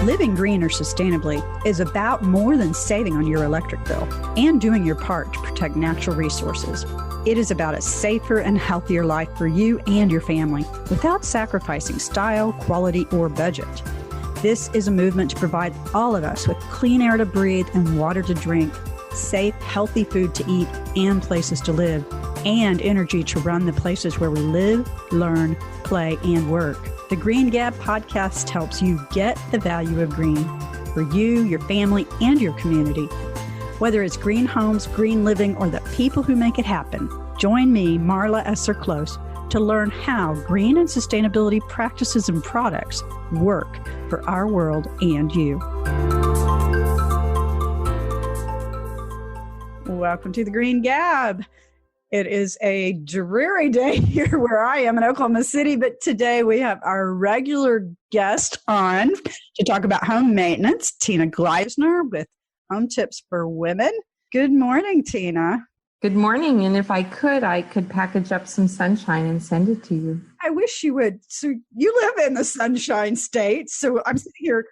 Living green or sustainably is about more than saving on your electric bill and doing your part to protect natural resources. It is about a safer and healthier life for you and your family without sacrificing style, quality, or budget. This is a movement to provide all of us with clean air to breathe and water to drink, safe, healthy food to eat, and places to live, and energy to run the places where we live, learn, play, and work. The Green Gab podcast helps you get the value of green for you, your family, and your community. Whether it's green homes, green living, or the people who make it happen, join me, Marla Esser-Close, to learn how green and sustainability practices and products work for our world and you. Welcome to the Green Gab. It is a dreary day here where I am in Oklahoma City, but today we have our regular guest on to talk about home maintenance, Tina Gleisner with Home Tips for Women. Good morning, Tina. Good morning. And if I could package up some sunshine and send it to you. I wish you would. So you live in the Sunshine State. So I'm sitting here.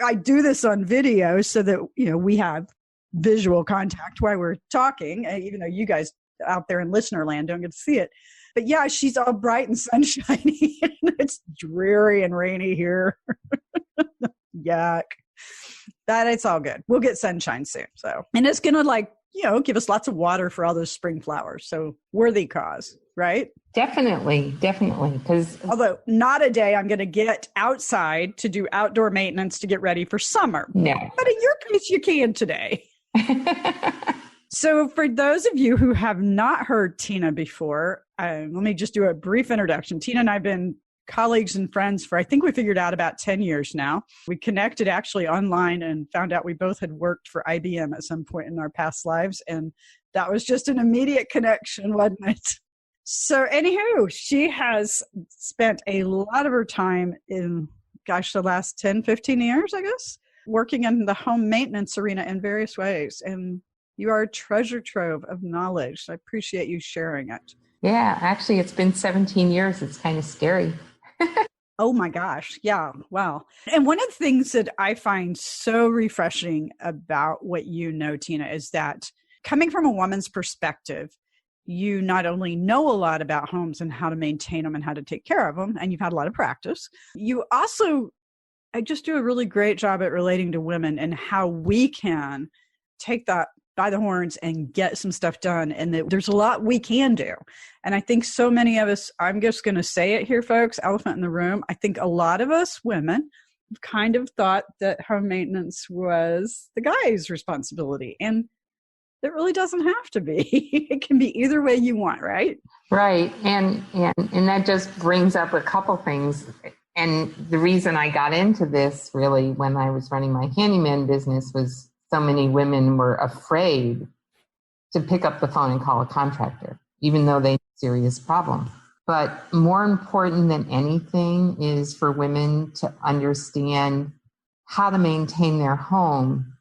I do this on video so that, we have visual contact while we're talking, even though you guys out there in listener land don't get to see it. But yeah, she's all bright and sunshiny. And it's dreary and rainy here. Yuck. That it's all good. We'll get sunshine soon. And it's going to give us lots of water for all those spring flowers. So worthy cause, right? Definitely. Because although not a day I'm going to get outside to do outdoor maintenance to get ready for summer. No. But in your case, you can today. So for those of you who have not heard Tina before, let me just do a brief introduction. Tina and I have been colleagues and friends for, I think we figured out about 10 years now. We connected actually online and found out we both had worked for IBM at some point in our past lives. And that was just an immediate connection, wasn't it? So anywho, she has spent a lot of her time in, the last 10, 15 years, I guess, working in the home maintenance arena in various ways. And you are a treasure trove of knowledge. I appreciate you sharing it. Yeah, actually, it's been 17 years. It's kind of scary. Oh my gosh. Yeah. Wow. And one of the things that I find so refreshing about what you know, Tina, is that coming from a woman's perspective, you not only know a lot about homes and how to maintain them and how to take care of them, and you've had a lot of practice, you also just do a really great job at relating to women and how we can take that by the horns and get some stuff done. And that there's a lot we can do. And I think so many of us, I'm just going to say it here, folks, elephant in the room. I think a lot of us women kind of thought that home maintenance was the guy's responsibility. And it really doesn't have to be. It can be either way you want, right? Right. And that just brings up a couple things. And the reason I got into this really when I was running my handyman business was so many women were afraid to pick up the phone and call a contractor, even though they had a serious problem. But more important than anything is for women to understand how to maintain their home.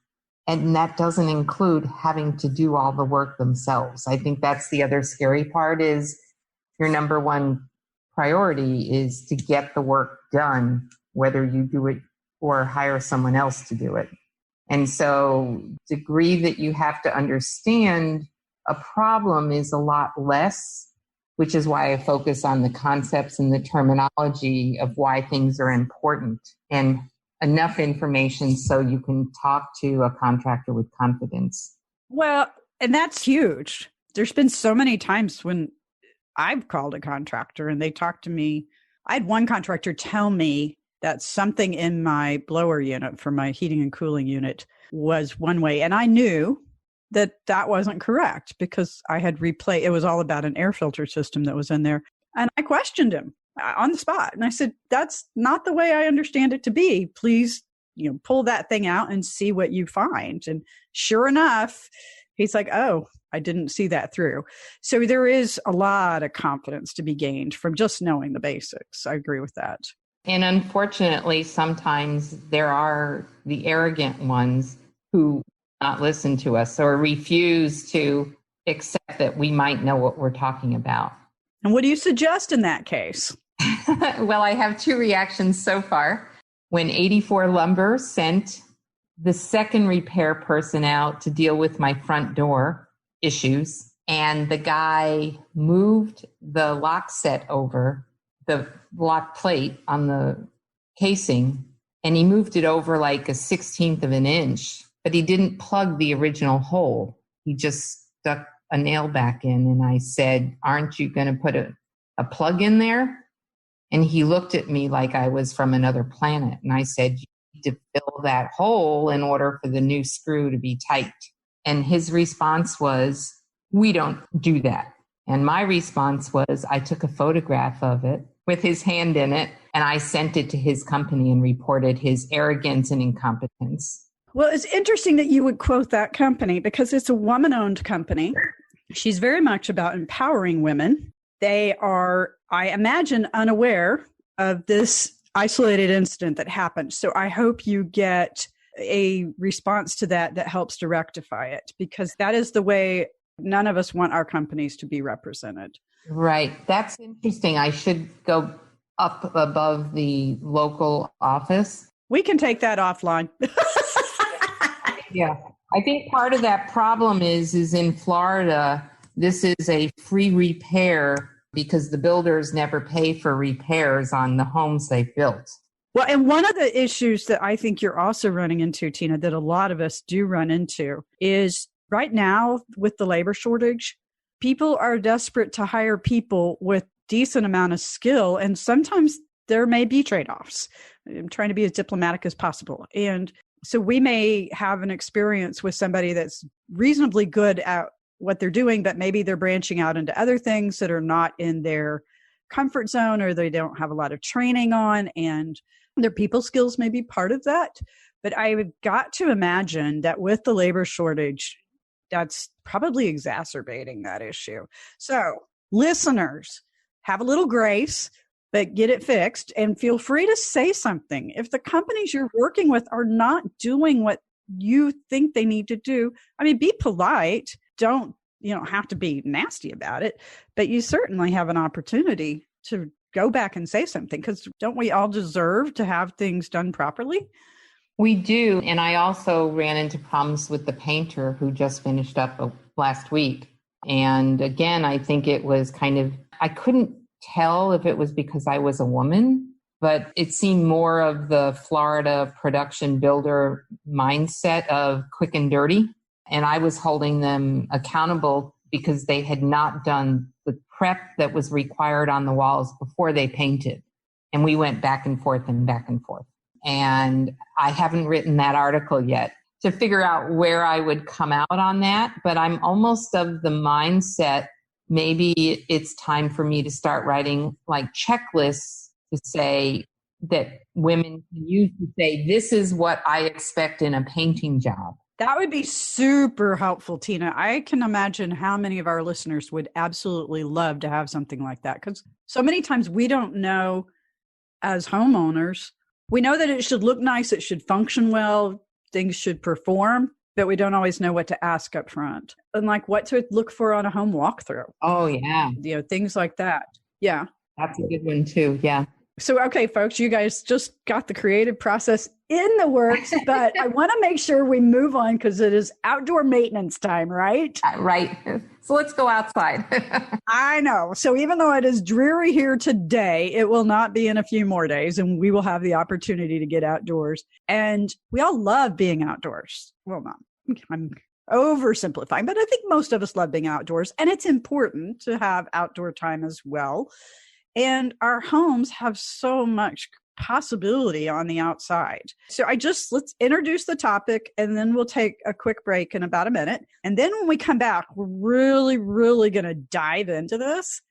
And that doesn't include having to do all the work themselves. I think that's the other scary part is your number one priority is to get the work done, whether you do it or hire someone else to do it. And so degree that you have to understand a problem is a lot less, which is why I focus on the concepts and the terminology of why things are important and enough information so you can talk to a contractor with confidence. Well, and that's huge. There's been so many times when I've called a contractor and they talked to me. I had one contractor tell me that something in my blower unit for my heating and cooling unit was one way. And I knew that that wasn't correct because I had it was all about an air filter system that was in there. And I questioned him on the spot. And I said, that's not the way I understand it to be. Please, pull that thing out and see what you find. And sure enough, he's like, oh, I didn't see that through. So there is a lot of confidence to be gained from just knowing the basics. I agree with that. And unfortunately, sometimes there are the arrogant ones who not listen to us or refuse to accept that we might know what we're talking about. And what do you suggest in that case? Well, I have two reactions so far. when 84 Lumber sent the second repair person out to deal with my front door issues. And the guy moved the lock set over, the lock plate on the casing, and he moved it over like a 16th of an inch, but he didn't plug the original hole. He just stuck a nail back in. And I said, aren't you going to put a plug in there? And he looked at me like I was from another planet. And I said, you need to fill that hole in order for the new screw to be tight. And his response was, we don't do that. And my response was, I took a photograph of it with his hand in it, and I sent it to his company and reported his arrogance and incompetence. Well, it's interesting that you would quote that company because it's a woman-owned company. She's very much about empowering women. They are, I imagine, unaware of this isolated incident that happened. So I hope you get a response to that helps to rectify it, because that is the way none of us want our companies to be represented. Right. That's interesting. I should go up above the local office. We can take that offline. Yeah. I think part of that problem is in Florida, this is a free repair because the builders never pay for repairs on the homes they've built. Well, and one of the issues that I think you're also running into, Tina, that a lot of us do run into is right now with the labor shortage, people are desperate to hire people with decent amount of skill. And sometimes there may be trade-offs. I'm trying to be as diplomatic as possible. And so we may have an experience with somebody that's reasonably good at what they're doing, but maybe they're branching out into other things that are not in their comfort zone, or they don't have a lot of training on, and their people skills may be part of that. But I've got to imagine that with the labor shortage, that's probably exacerbating that issue. So listeners, have a little grace, but get it fixed, and feel free to say something. If the companies you're working with are not doing what you think they need to do, I mean, be polite. You don't have to be nasty about it, but you certainly have an opportunity to go back and say something, because don't we all deserve to have things done properly? We do. And I also ran into problems with the painter who just finished up last week. And again, I think it was I couldn't tell if it was because I was a woman, but it seemed more of the Florida production builder mindset of quick and dirty. And I was holding them accountable because they had not done the prep that was required on the walls before they painted. And we went back and forth and back and forth. And I haven't written that article yet to figure out where I would come out on that. But I'm almost of the mindset, maybe it's time for me to start writing like checklists to say that women can use to say, this is what I expect in a painting job. That would be super helpful, Tina. I can imagine how many of our listeners would absolutely love to have something like that, because so many times we don't know as homeowners. We know that it should look nice, it should function well, things should perform, but we don't always know what to ask up front. And like what to look for on a home walkthrough. Oh, yeah. Things like that. Yeah. That's a good one too. Yeah. So, okay, folks, you guys just got the creative process in the works, but I want to make sure we move on because it is outdoor maintenance time, right? Right. So let's go outside. I know. So even though it is dreary here today, it will not be in a few more days, and we will have the opportunity to get outdoors. And we all love being outdoors. Well, not, I'm oversimplifying, but I think most of us love being outdoors, and it's important to have outdoor time as well. And our homes have so much possibility on the outside. So let's introduce the topic, and then we'll take a quick break in about a minute. And then when we come back, we're really, really going to dive into this.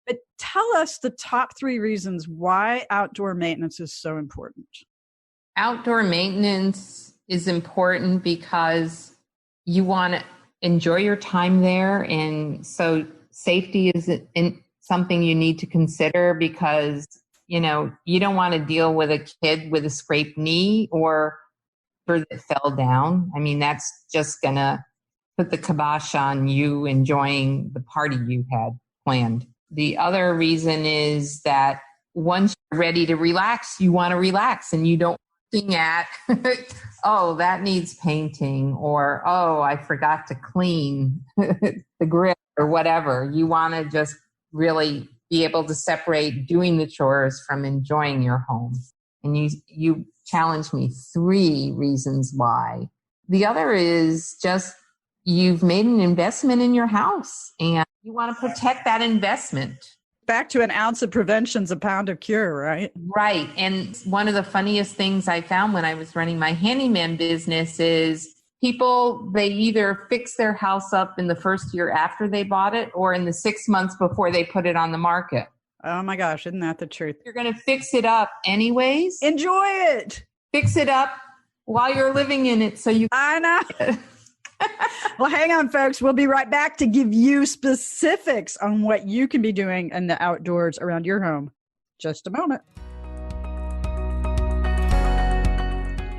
But tell us the top 3 reasons why outdoor maintenance is so important. Outdoor maintenance is important because you want to enjoy your time there. And so safety is something you need to consider because, you don't want to deal with a kid with a scraped knee or that fell down. I mean, that's just going to put the kibosh on you enjoying the party you had planned. The other reason is that once you're ready to relax, you want to relax and you don't looking at, oh, that needs painting, or, oh, I forgot to clean the grill or whatever. You want to just really be able to separate doing the chores from enjoying your home. And you challenged me 3 reasons why. The other is just you've made an investment in your house and you want to protect that investment. Back to an ounce of prevention's a pound of cure, right? Right. And one of the funniest things I found when I was running my handyman business is people, they either fix their house up in the first year after they bought it or in the 6 months before they put it on the market. Oh my gosh, isn't that the truth? You're going to fix it up anyways. Enjoy it. Fix it up while you're living in it so you I know. Well, hang on, folks. We'll be right back to give you specifics on what you can be doing in the outdoors around your home. Just a moment.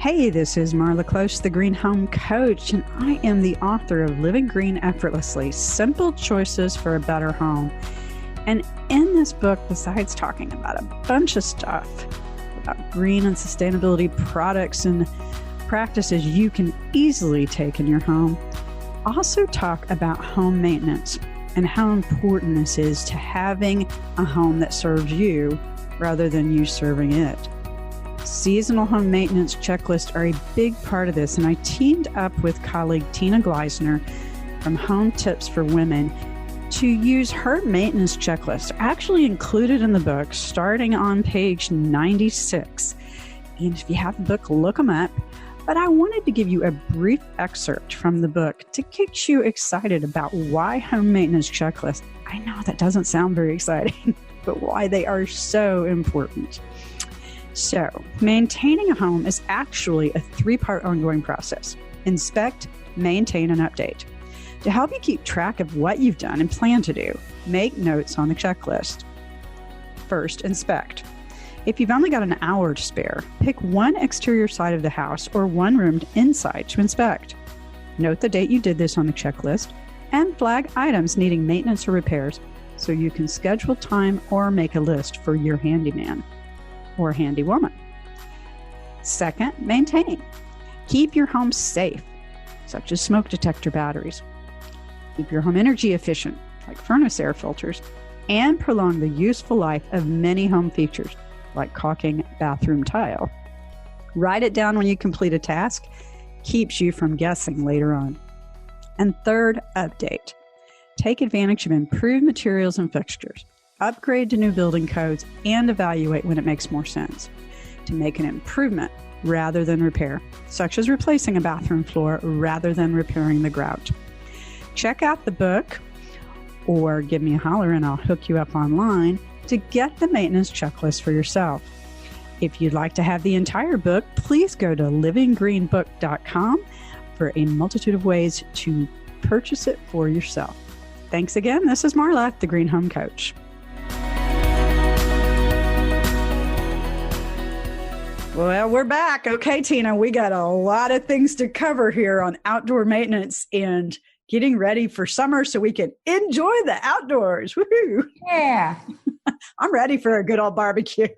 Hey, this is Marla Close, the Green Home Coach, and I am the author of Living Green Effortlessly, Simple Choices for a Better Home. And in this book, besides talking about a bunch of stuff about green and sustainability products and practices you can easily take in your home, also talk about home maintenance and how important this is to having a home that serves you rather than you serving it. Seasonal home maintenance checklists are a big part of this, and I teamed up with colleague Tina Gleisner from Home Tips for Women to use her maintenance checklist, actually included in the book, starting on page 96. And if you have the book, look them up. But I wanted to give you a brief excerpt from the book to get you excited about why home maintenance checklists, I know that doesn't sound very exciting, but why they are so important. So, maintaining a home is actually a 3-part ongoing process: inspect, maintain, and update. To help you keep track of what you've done and plan to do, make notes on the checklist. First, inspect. If you've only got an hour to spare, pick one exterior side of the house or one room inside to inspect. Note the date you did this on the checklist and flag items needing maintenance or repairs so you can schedule time or make a list for your handyman or handywoman. Second, maintain. Keep your home safe, such as smoke detector batteries. Keep your home energy efficient, like furnace air filters, and prolong the useful life of many home features, like caulking bathroom tile. Write it down when you complete a task, keeps you from guessing later on. And third, update. Take advantage of improved materials and fixtures, upgrade to new building codes, and evaluate when it makes more sense to make an improvement rather than repair, such as replacing a bathroom floor rather than repairing the grout. Check out the book or give me a holler and I'll hook you up online to get the maintenance checklist for yourself. If you'd like to have the entire book, please go to livinggreenbook.com for a multitude of ways to purchase it for yourself. Thanks again. This is Marla, the Green Home Coach. Well, we're back. Okay, Tina, we got a lot of things to cover here on outdoor maintenance and getting ready for summer so we can enjoy the outdoors. Woohoo! Yeah. I'm ready for a good old barbecue.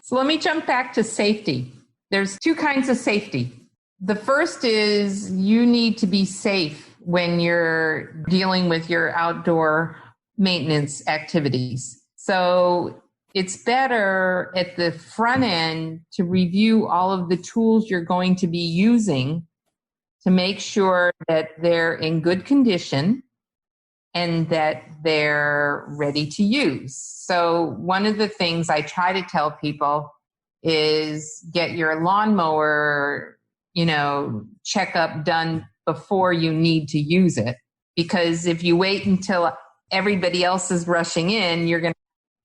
So let me jump back to safety. There's 2 kinds of safety. The first is you need to be safe when you're dealing with your outdoor maintenance activities. So it's better at the front end to review all of the tools you're going to be using to make sure that they're in good condition and that they're ready to use. So one of the things I try to tell people is get your lawnmower, checkup done before you need to use it. Because if you wait until everybody else is rushing in, you're going to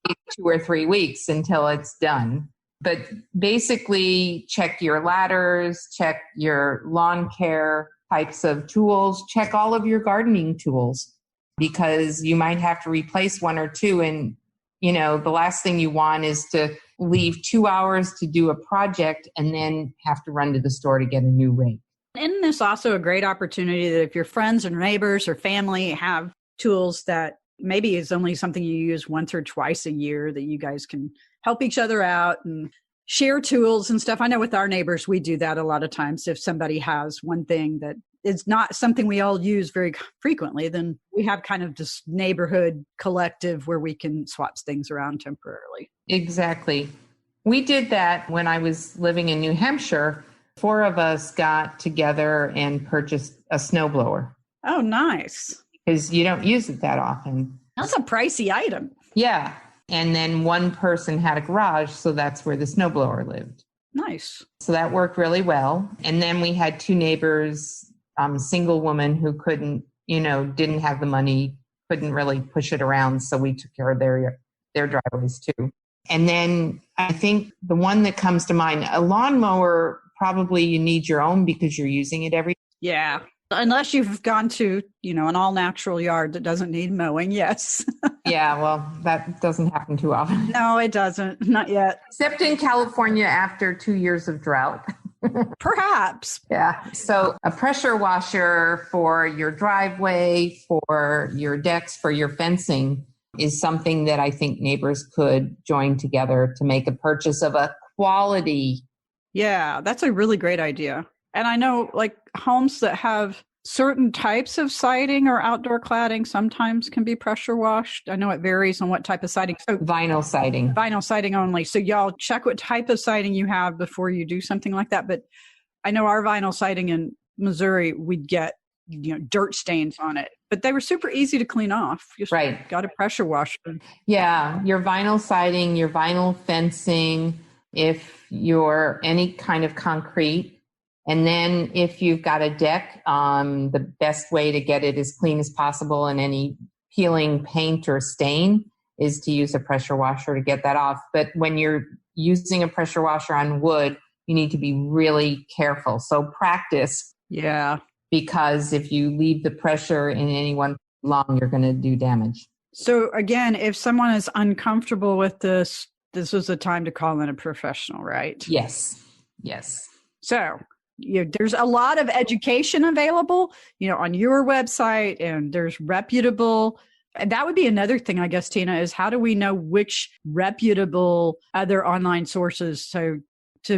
wait 2 or 3 weeks until it's done. But basically, check your ladders, check your lawn care types of tools, check all of your gardening tools, because you might have to replace 1 or 2. And, the last thing you want is to leave 2 hours to do a project and then have to run to the store to get a new rake. Isn't this also a great opportunity that if your friends and neighbors or family have tools that maybe is only something you use once or twice a year, that you guys can help each other out and share tools and stuff. I know with our neighbors, we do that a lot of times. If somebody has one thing that is not something we all use very frequently, then we have kind of this neighborhood collective where we can swap things around temporarily. Exactly. We did that when I was living in New Hampshire. 4 of us got together and purchased a snowblower. Oh, nice. Because you don't use it that often. That's a pricey item. Yeah. And then one person had a garage, so that's where the snowblower lived. Nice. So that worked really well. And then we had 2 neighbors, single woman who couldn't, didn't have the money, couldn't really push it around. So we took care of their driveways too. And then I think the one that comes to mind, a lawnmower, probably you need your own because you're using it every day. Yeah. Unless you've gone to, an all natural yard that doesn't need mowing. Yes. Yeah. Well, that doesn't happen too often. No, it doesn't. Not yet. Except in California after 2 years of drought. Perhaps. Yeah. So a pressure washer for your driveway, for your decks, for your fencing is something that I think neighbors could join together to make a purchase of a quality. Yeah, that's a really great idea. And I know like homes that have certain types of siding or outdoor cladding sometimes can be pressure washed. I know it varies on what type of siding. So Vinyl siding. Vinyl siding only. So y'all check what type of siding you have before you do something like that. But I know our vinyl siding in Missouri, we'd get dirt stains on it, but they were super easy to clean off. Just right. Got a pressure washer. Yeah, your vinyl siding, your vinyl fencing, if you're any kind of concrete. And then if you've got a deck, the best way to get it as clean as possible, and any peeling paint or stain is to use a pressure washer to get that off. But when you're using a pressure washer on wood, you need to be really careful. So practice. Yeah. Because if you leave the pressure in any one long, you're going to do damage. So again, if someone is uncomfortable with this is the time to call in a professional, right? Yes. Yes. So there's a lot of education available, on your website, and there's reputable. And that would be another thing, I guess, Tina, is how do we know which reputable other online sources to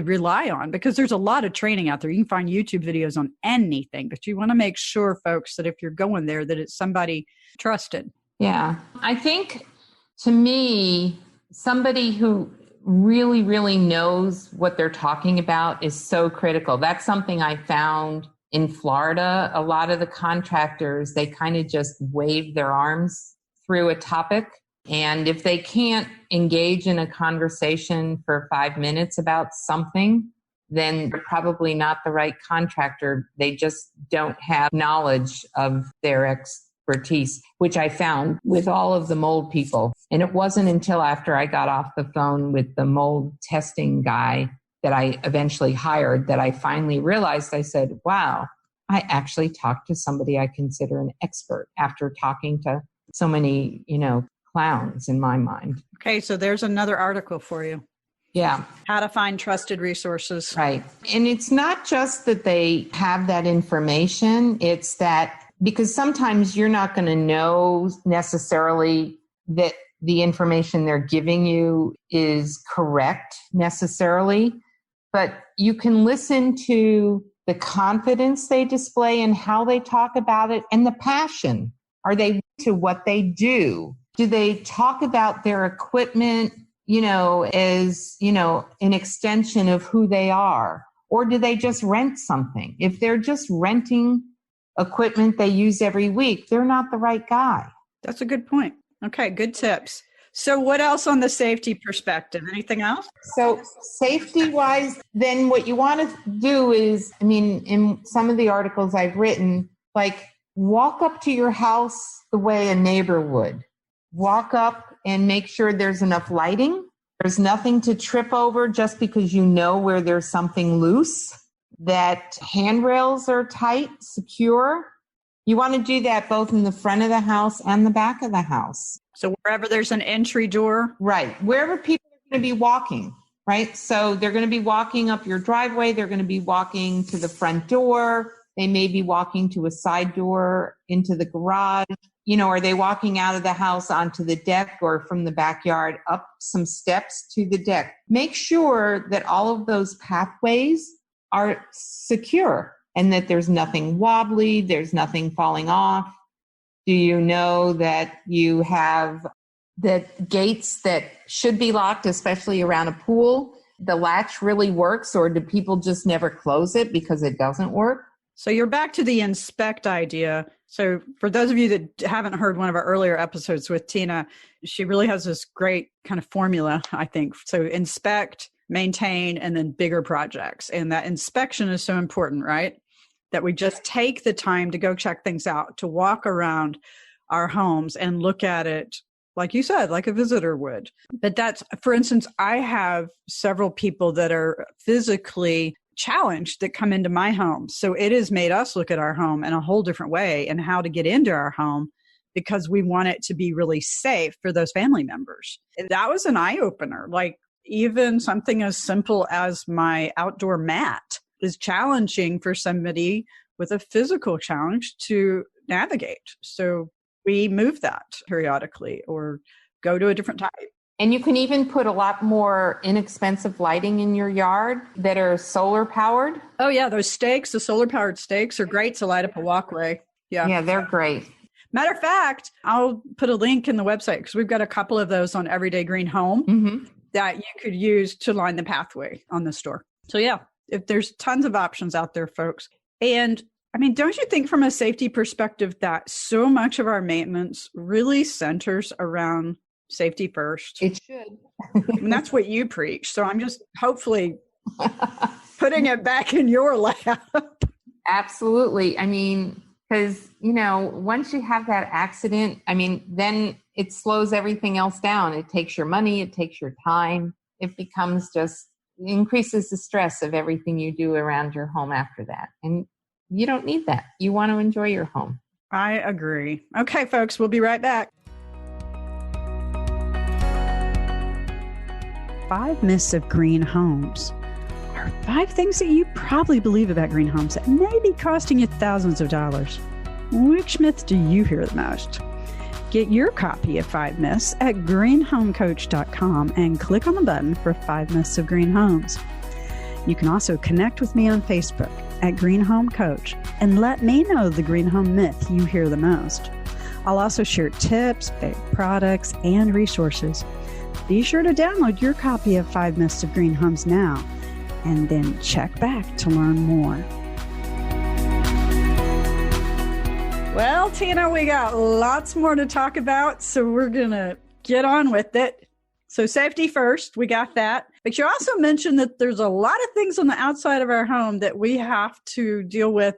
rely on? Because there's a lot of training out there. You can find YouTube videos on anything, but you want to make sure, folks, that if you're going there, that it's somebody trusted. Yeah. I think, to me, somebody who really, really knows what they're talking about is so critical. That's something I found in Florida. A lot of the contractors, they kind of just wave their arms through a topic. And if they can't engage in a conversation for 5 minutes about something, then they're probably not the right contractor. They just don't have knowledge of their expertise, which I found with all of the mold people. And it wasn't until after I got off the phone with the mold testing guy that I eventually hired that I finally realized, I said, wow, I actually talked to somebody I consider an expert after talking to so many, clowns in my mind. Okay, so there's another article for you. Yeah. How to find trusted resources. Right. And it's not just that they have that information, it's that because sometimes you're not going to know necessarily that the information they're giving you is correct necessarily, but you can listen to the confidence they display and how they talk about it and the passion. Are they to what they do? Do they talk about their equipment, as, an extension of who they are? Or do they just rent something? If they're just renting equipment they use every week, they're not the right guy. That's a good point. Okay, good tips. So what else on the safety perspective? Anything else? So safety-wise, then what you want to do is, in some of the articles I've written, like walk up to your house the way a neighbor would. Walk up and make sure there's enough lighting. There's nothing to trip over just because you know where there's something loose, that handrails are tight, secure. You want to do that both in the front of the house and the back of the house. So wherever there's an entry door? Right. Wherever people are going to be walking, right? So they're going to be walking up your driveway. They're going to be walking to the front door. They may be walking to a side door into the garage. are they walking out of the house onto the deck or from the backyard up some steps to the deck? Make sure that all of those pathways are secure and that there's nothing wobbly, there's nothing falling off. Do you know that you have the gates that should be locked, especially around a pool? The latch really works, or do people just never close it because it doesn't work? So you're back to the inspect idea. So for those of you that haven't heard one of our earlier episodes with Tina, she really has this great kind of formula, I think. So inspect, maintain, and then bigger projects. And that inspection is so important, right? That we just take the time to go check things out, to walk around our homes and look at it, like you said, like a visitor would. But that's, for instance, I have several people that are physically challenged that come into my home. So it has made us look at our home in a whole different way and how to get into our home, because we want it to be really safe for those family members. That was an eye-opener. Like even something as simple as my outdoor mat is challenging for somebody with a physical challenge to navigate. So we move that periodically or go to a different type. And you can even put a lot more inexpensive lighting in your yard that are solar powered. Oh yeah, those stakes, the solar powered stakes are great to light up a walkway. Yeah, they're great. Matter of fact, I'll put a link in the website because we've got a couple of those on Everyday Green Home that you could use to line the pathway on the store. So yeah, if there's tons of options out there, folks. And I mean, don't you think from a safety perspective that so much of our maintenance really centers around safety first? It should. And that's what you preach. So I'm just hopefully putting it back in your lap. Absolutely. I mean, because, once you have that accident, then it slows everything else down. It takes your money, it takes your time. It becomes increases the stress of everything you do around your home after that. And you don't need that. You want to enjoy your home. I agree. Okay, folks, we'll be right back. 5 myths of green homes are 5 things that you probably believe about green homes that may be costing you thousands of dollars. Which myth do you hear the most? Get your copy of 5 Myths at greenhomecoach.com and click on the button for 5 Myths of Green Homes. You can also connect with me on Facebook at Green Home Coach and let me know the green home myth you hear the most. I'll also share tips, products, and resources. Be sure to download your copy of 5 Myths of Green Homes now, and then check back to learn more. Well, Tina, we got lots more to talk about, so we're going to get on with it. So safety first, we got that. But you also mentioned that there's a lot of things on the outside of our home that we have to deal with,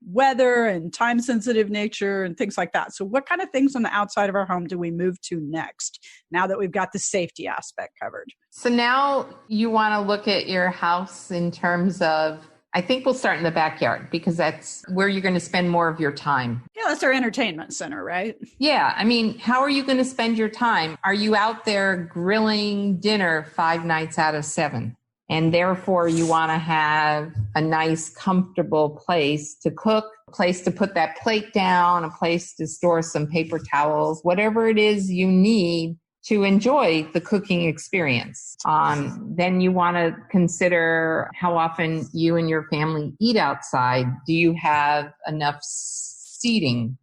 weather and time-sensitive nature and things like that. So what kind of things on the outside of our home do we move to next, now that we've got the safety aspect covered? So now you want to look at your house in terms of, I think we'll start in the backyard because that's where you're going to spend more of your time. Yeah, that's our entertainment center, right? Yeah. How are you going to spend your time? Are you out there grilling dinner 5 nights out of 7? And therefore, you want to have a nice, comfortable place to cook, a place to put that plate down, a place to store some paper towels, whatever it is you need to enjoy the cooking experience. Then you want to consider how often you and your family eat outside. Do you have enough seating?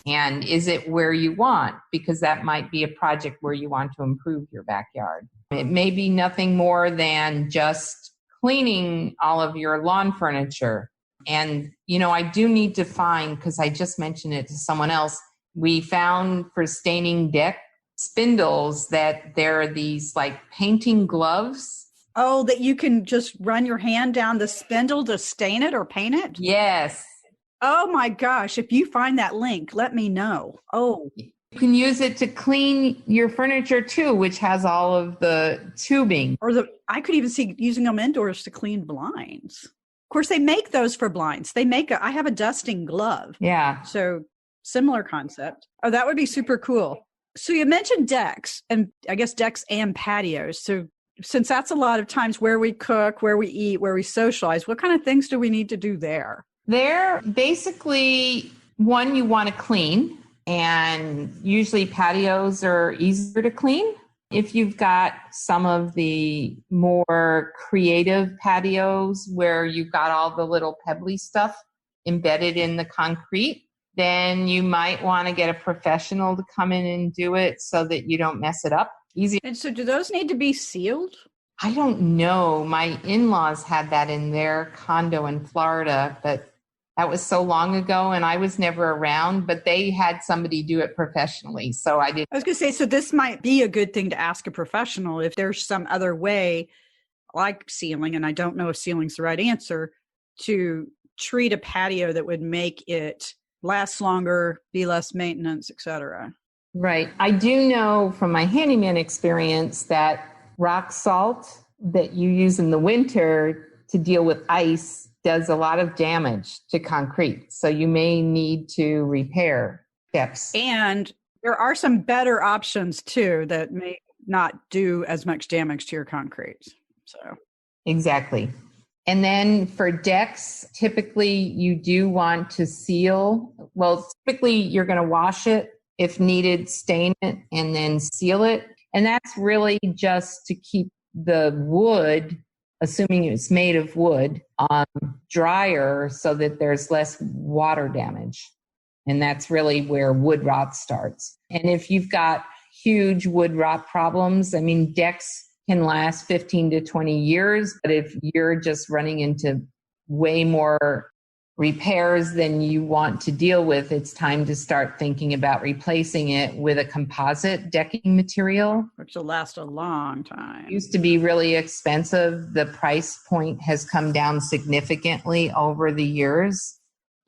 And is it where you want? Because that might be a project where you want to improve your backyard. It may be nothing more than just cleaning all of your lawn furniture. And, I do need to find, because I just mentioned it to someone else, we found for staining deck spindles that there are these like painting gloves. Oh, that you can just run your hand down the spindle to stain it or paint it? Yes. Oh my gosh. If you find that link, let me know. Oh, you can use it to clean your furniture too, which has all of the tubing. Or I could even see using them indoors to clean blinds. Of course, they make those for blinds. I have a dusting glove. Yeah. So similar concept. Oh, that would be super cool. So you mentioned decks, and I guess decks and patios. So since that's a lot of times where we cook, where we eat, where we socialize, what kind of things do we need to do there? There, basically, one, you want to clean. And usually patios are easier to clean. If you've got some of the more creative patios where you've got all the little pebbly stuff embedded in the concrete, then you might want to get a professional to come in and do it so that you don't mess it up. Easy. And so do those need to be sealed? I don't know. My in-laws had that in their condo in Florida, but that was so long ago and I was never around, but they had somebody do it professionally. So I didn't. I was going to say, so this might be a good thing to ask a professional if there's some other way like sealing, and I don't know if sealing's the right answer, to treat a patio that would make it last longer, be less maintenance, etc. Right. I do know from my handyman experience that rock salt that you use in the winter to deal with ice does a lot of damage to concrete. So you may need to repair steps. And there are some better options too that may not do as much damage to your concrete. So exactly. And then for decks, typically you do want to seal. Well, typically you're going to wash it, if needed, stain it, and then seal it. And that's really just to keep the wood, assuming it's made of wood, drier so that there's less water damage. And that's really where wood rot starts. And if you've got huge wood rot problems, I mean, decks can last 15 to 20 years, but if you're just running into way more repairs than you want to deal with, it's time to start thinking about replacing it with a composite decking material. Which will last a long time. It used to be really expensive. The price point has come down significantly over the years.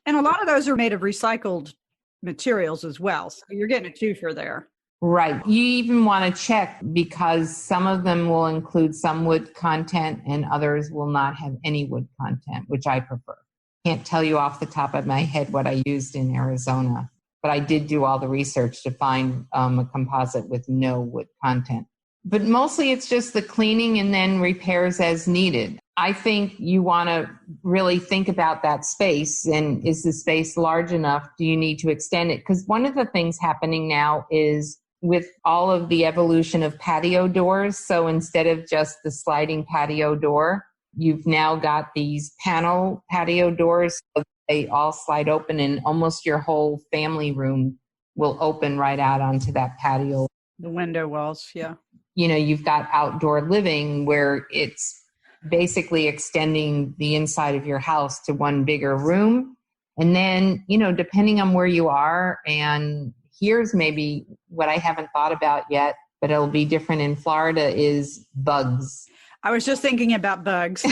And a lot of those are made of recycled materials as well. So you're getting a twofer there. Right. You even want to check because some of them will include some wood content and others will not have any wood content, which I prefer. Can't tell you off the top of my head what I used in Arizona, but I did do all the research to find a composite with no wood content. But mostly it's just the cleaning and then repairs as needed. I think you want to really think about that space and is the space large enough? Do you need to extend it? Because one of the things happening now is with all of the evolution of patio doors, so instead of just the sliding patio door, you've now got these panel patio doors. So they all slide open and almost your whole family room will open right out onto that patio. The window walls, yeah. You know, you've got outdoor living where it's basically extending the inside of your house to one bigger room. And then, you know, depending on where you are, and here's maybe what I haven't thought about yet, but it'll be different in Florida, is bugs. I was just thinking about bugs.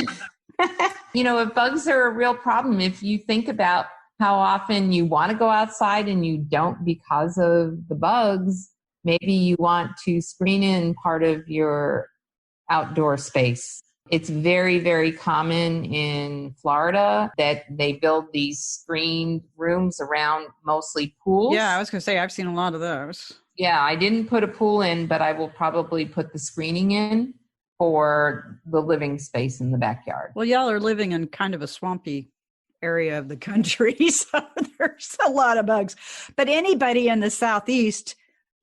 You know, if bugs are a real problem, if you think about how often you want to go outside and you don't because of the bugs, maybe you want to screen in part of your outdoor space. It's very, very common in Florida that they build these screened rooms around mostly pools. Yeah, I was going to say, I've seen a lot of those. Yeah, I didn't put a pool in, but I will probably put the screening in for the living space in the backyard. Well, y'all are living in kind of a swampy area of the country, so there's a lot of bugs. But anybody in the Southeast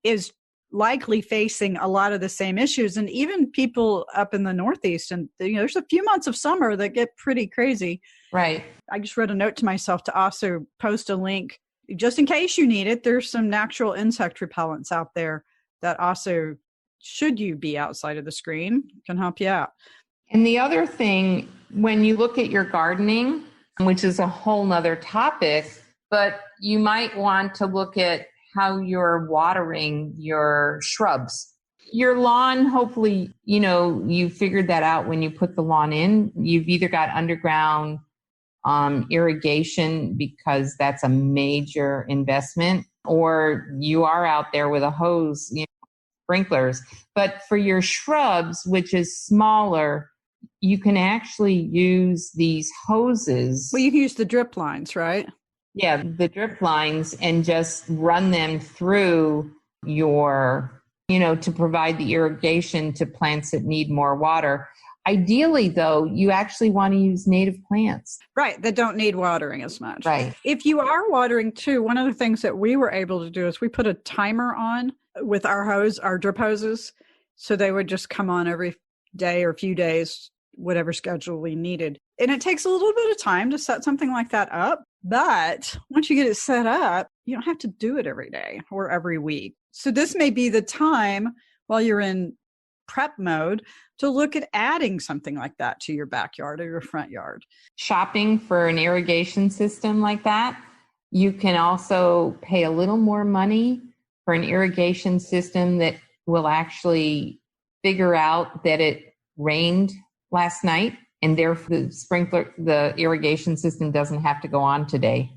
is likely facing a lot of the same issues, and even people up in the Northeast. And you know, there's a few months of summer that get pretty crazy. Right. I just wrote a note to myself to also post a link just in case you need it. There's some natural insect repellents out there that also, should you be outside of the screen, can help you out. And the other thing, when you look at your gardening, which is a whole nother topic, but you might want to look at how you're watering your shrubs. Your lawn, hopefully, you know, you figured that out when you put the lawn in. You've either got underground irrigation, because that's a major investment, or you are out there with a hose, you know, sprinklers. But for your shrubs, which is smaller, you can actually use these hoses. Well, you can use the drip lines, right? Yeah, the drip lines, and just run them through your, you know, to provide the irrigation to plants that need more water. Ideally, though, you actually want to use native plants. Right, that don't need watering as much. Right. If you are watering too, one of the things that we were able to do is we put a timer on with our hose, our drip hoses, so they would just come on every day or few days, whatever schedule we needed. And it takes a little bit of time to set something like that up. But once you get it set up, you don't have to do it every day or every week. So this may be the time while you're in prep mode to look at adding something like that to your backyard or your front yard. Shopping for an irrigation system like that, you can also pay a little more money for an irrigation system that will actually figure out that it rained last night, and therefore the irrigation system doesn't have to go on today.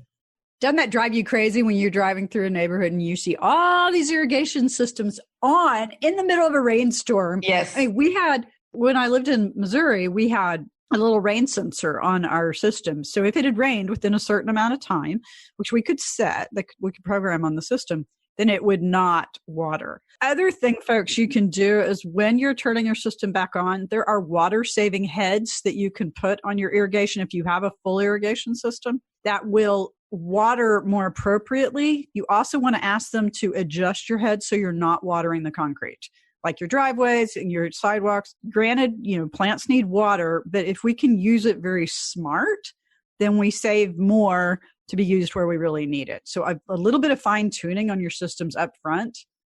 Doesn't that drive you crazy when you're driving through a neighborhood and you see all these irrigation systems on in the middle of a rainstorm? Yes. I mean, when I lived in Missouri, we had a little rain sensor on our system. So if it had rained within a certain amount of time, which we could set, that we could program on the system, then it would not water. Other thing, folks, you can do is when you're turning your system back on, there are water-saving heads that you can put on your irrigation if you have a full irrigation system that will water more appropriately. You also want to ask them to adjust your head so you're not watering the concrete, like your driveways and your sidewalks. Granted, plants need water, but if we can use it very smart, then we save more to be used where we really need it. So a little bit of fine tuning on your systems up front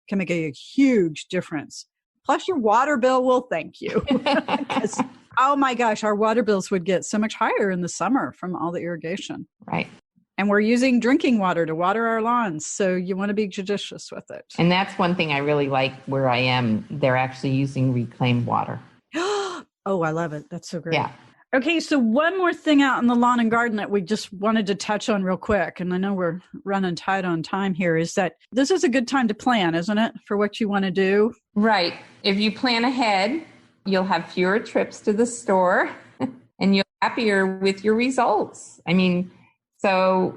can make a huge difference. Plus your water bill will thank you. Oh my gosh, our water bills would get so much higher in the summer from all the irrigation. Right. And we're using drinking water to water our lawns. So you want to be judicious with it. And that's one thing I really like where I am. They're actually using reclaimed water. Oh, I love it. That's so great. Yeah. Okay, so one more thing out in the lawn and garden that we just wanted to touch on real quick, and I know we're running tight on time here, is that this is a good time to plan, isn't it, for what you want to do? Right. If you plan ahead, you'll have fewer trips to the store and you'll be happier with your results. I mean, so,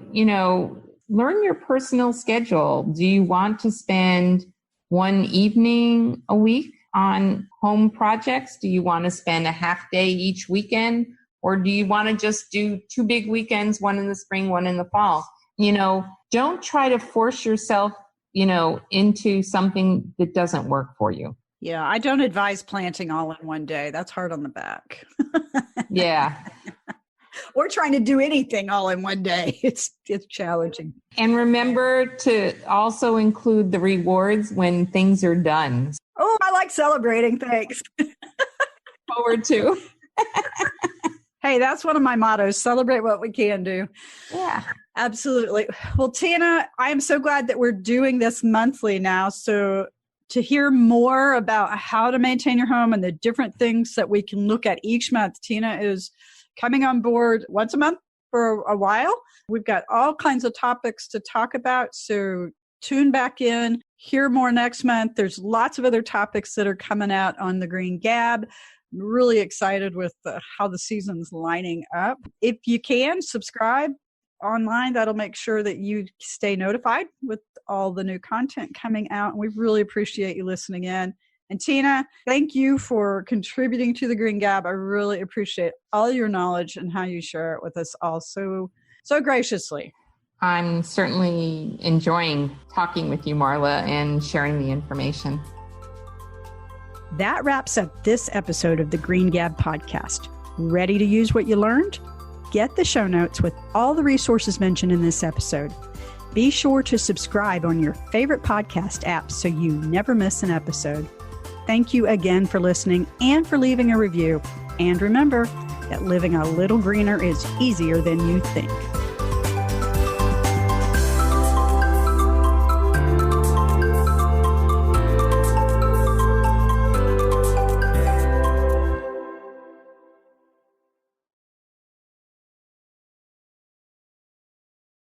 learn your personal schedule. Do you want to spend one evening a week on home projects? Do you want to spend a half day each weekend? Or do you want to just do 2 big weekends, one in the spring, one in the fall? Don't try to force yourself, into something that doesn't work for you. Yeah, I don't advise planting all in one day. That's hard on the back. Yeah. Or trying to do anything all in one day. It's challenging. And remember to also include the rewards when things are done. Oh, I like celebrating. Thanks. Forward to. Hey, that's one of my mottos. Celebrate what we can do. Yeah. Absolutely. Well, Tina, I am so glad that we're doing this monthly now. So to hear more about how to maintain your home and the different things that we can look at each month, Tina is coming on board once a month for a while. We've got all kinds of topics to talk about. So tune back in, hear more next month. There's lots of other topics that are coming out on the Green Gab. I'm really excited with how the season's lining up. If you can, subscribe online. That'll make sure that you stay notified with all the new content coming out. And we really appreciate you listening in. And Tina, thank you for contributing to the Green Gab. I really appreciate all your knowledge and how you share it with us all so graciously. I'm certainly enjoying talking with you, Marla, and sharing the information. That wraps up this episode of the Green Gab podcast. Ready to use what you learned? Get the show notes with all the resources mentioned in this episode. Be sure to subscribe on your favorite podcast app so you never miss an episode. Thank you again for listening and for leaving a review. And remember that living a little greener is easier than you think.